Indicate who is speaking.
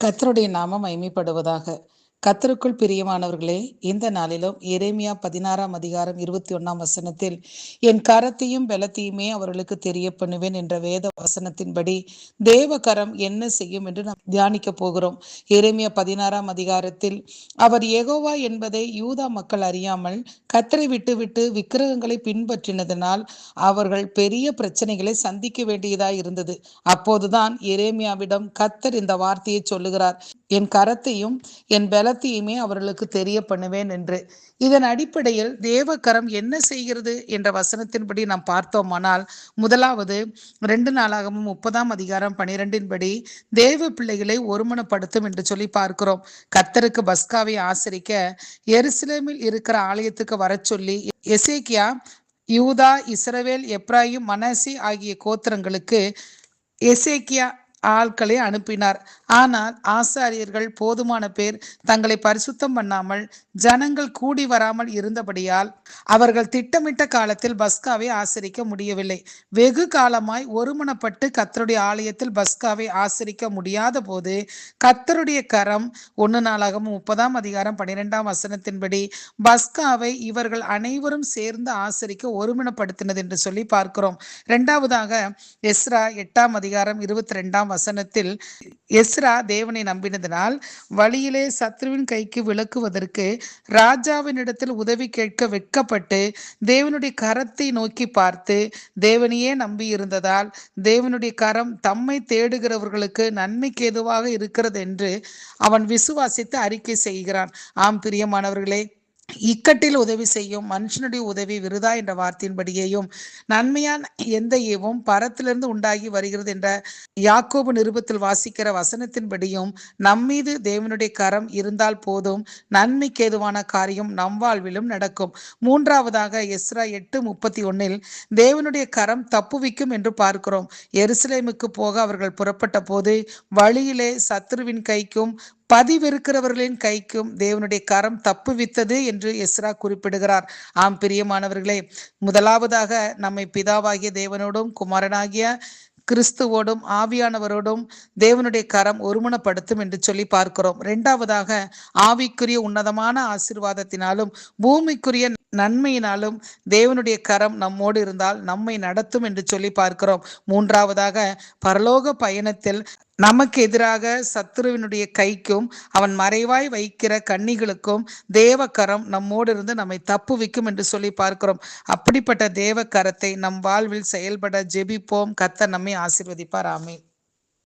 Speaker 1: கர்த்தருடைய நாமம் மகிமைப்படுவதாக. கர்த்தருக்குள் பிரியமானவர்களே, இந்த நாளிலும் எரேமியா 16ஆம் அதிகாரம் 21ஆம் வசனத்தில், என் கரத்தையும் பலத்தையுமே அவர்களுக்கு தெரிய பண்ணுவேன் என்ற வேத வசனத்தின்படி தேவ கரம் என்ன செய்யும் என்று நாம் தியானிக்க போகிறோம். எரேமியா 16ஆம் அதிகாரத்தில், அவர் யெகோவா என்பதை யூதா மக்கள் அறியாமல் கர்த்தரை விட்டுவிட்டு விக்கிரகங்களை பின்பற்றினதனால் அவர்கள் பெரிய பிரச்சனைகளை சந்திக்க வேண்டியதாய் இருந்தது. அப்போதுதான் எரேமியாவிடம் கர்த்தர் இந்த வார்த்தையை சொல்லுகிறார், என் கரத்தையும் என் பலத்தையுமே அவர்களுக்கு தெரிய பண்ணுவேன் என்று. இதன் அடிப்படையில் தேவ கரம் என்ன செய்கிறது என்ற வசனத்தின்படி நாம் பார்த்தோமானால், முதலாவது 2 நாளாகமும் 30ஆம் அதிகாரம் 12 தேவ பிள்ளைகளை ஒருமனப்படுத்தும் என்று சொல்லி பார்க்கிறோம். கர்த்தருக்கு பஸ்காவை ஆசரிக்க எருசலேமில் இருக்கிற ஆலயத்துக்கு வர சொல்லி எசேக்கியா யூதா, இஸ்ரவேல், எப்ராயிம், மனாசே ஆகிய கோத்திரங்களுக்கு எசேக்கியா ஆட்களை அனுப்பினார். ஆனால் ஆசாரியர்கள் போதுமான பேர் தங்களை பரிசுத்தம் பண்ணாமல் ஜனங்கள் கூடி வராமல் இருந்தபடியால் அவர்கள் திட்டமிட்ட காலத்தில் பஸ்காவை ஆசரிக்க முடியவில்லை. வெகு காலமாய் ஒருமனப்பட்டு கர்த்தருடைய ஆலயத்தில் பஸ்காவை ஆசரிக்க முடியாத போது கர்த்தருடைய கரம் 1 நாளாகமும் 30ஆம் அதிகாரம் 12ஆம் வசனத்தின்படி பஸ்காவை இவர்கள் அனைவரும் சேர்ந்து ஆசரிக்க ஒருமனப்படுத்தினது என்று சொல்லி பார்க்கிறோம். இரண்டாவதாக எஸ்ரா 8ஆம் அதிகாரம் 22ஆம் வசனத்தில், எஸ்ரா தேவனை நம்பினதினால் வழியிலே சத்ருவின் கைக்கு விலக்குவதற்கு ராஜாவினிடத்தில் உதவி கேட்க வெட்கப்பட்டு தேவனுடைய கரத்தை நோக்கி பார்த்து தேவனையே நம்பி இருந்ததால் தேவனுடைய கரம் தம்மை தேடுகிறவர்களுக்கு நன்மைக்கு ஏதுவாக இருக்கிறது என்று அவன் விசுவாசித்து அறிக்கை செய்கிறான். ஆம் பிரியமானவர்களே, இக்கட்டில் உதவி செய்யும் மனுஷனுடைய உதவி விருதா என்ற வார்த்தையின்படியேயும் நன்மையான எந்த ஏவும் பரத்திலிருந்து உண்டாகி வருகிறது என்ற யாக்கோபு நிருபத்தில் வாசிக்கிற வசனத்தின்படியும் நம்மீது தேவனுடைய கரம் இருந்தால் போதும், நன்மைக்கு ஏதுவான காரியம் நம் வாழ்விலும் நடக்கும். மூன்றாவதாக எஸ்ரா 8:31 தேவனுடைய கரம் தப்புவிக்கும் என்று பார்க்கிறோம். எருசலேமுக்கு போக அவர்கள் புறப்பட்ட போது வழியிலே சத்ருவின் கைக்கும் பதிவிருக்கிறவர்களின் கைக்கும் தேவனுடைய கரம் தப்புவித்தது என்று எஸ்ரா குறிப்பிடுகிறார். ஆம் பிரியமானவர்களே, முதலாவதாக நம்மை பிதாவாகிய தேவனோடும் குமாரனாகிய கிறிஸ்துவோடும் ஆவியானவரோடும் தேவனுடைய கரம் ஒருமனப்படுத்தும் என்று சொல்லி பார்க்கிறோம். இரண்டாவதாக ஆவிக்குரிய உன்னதமான ஆசீர்வாதத்தினாலும் பூமிக்குரிய நன்மையினாலும் தேவனுடைய கரம் நம்மோடு இருந்தால் நம்மை நடத்தும் என்று சொல்லி பார்க்கிறோம். மூன்றாவதாக பரலோக பயணத்தில் நமக்கு எதிராக சத்துருவினுடைய கைக்கும் அவன் மறைவாய் வைக்கிற கண்ணிகளுக்கும் தேவ கரம் நம்மோடு இருந்து நம்மை தப்புவிக்கும் என்று சொல்லி பார்க்கிறோம். அப்படிப்பட்ட தேவ கரத்தை நம் வாழ்வில் செயல்பட ஜெபிப்போம். கர்த்தர் நம்மை ஆசீர்வதிப்பார். ஆமென்.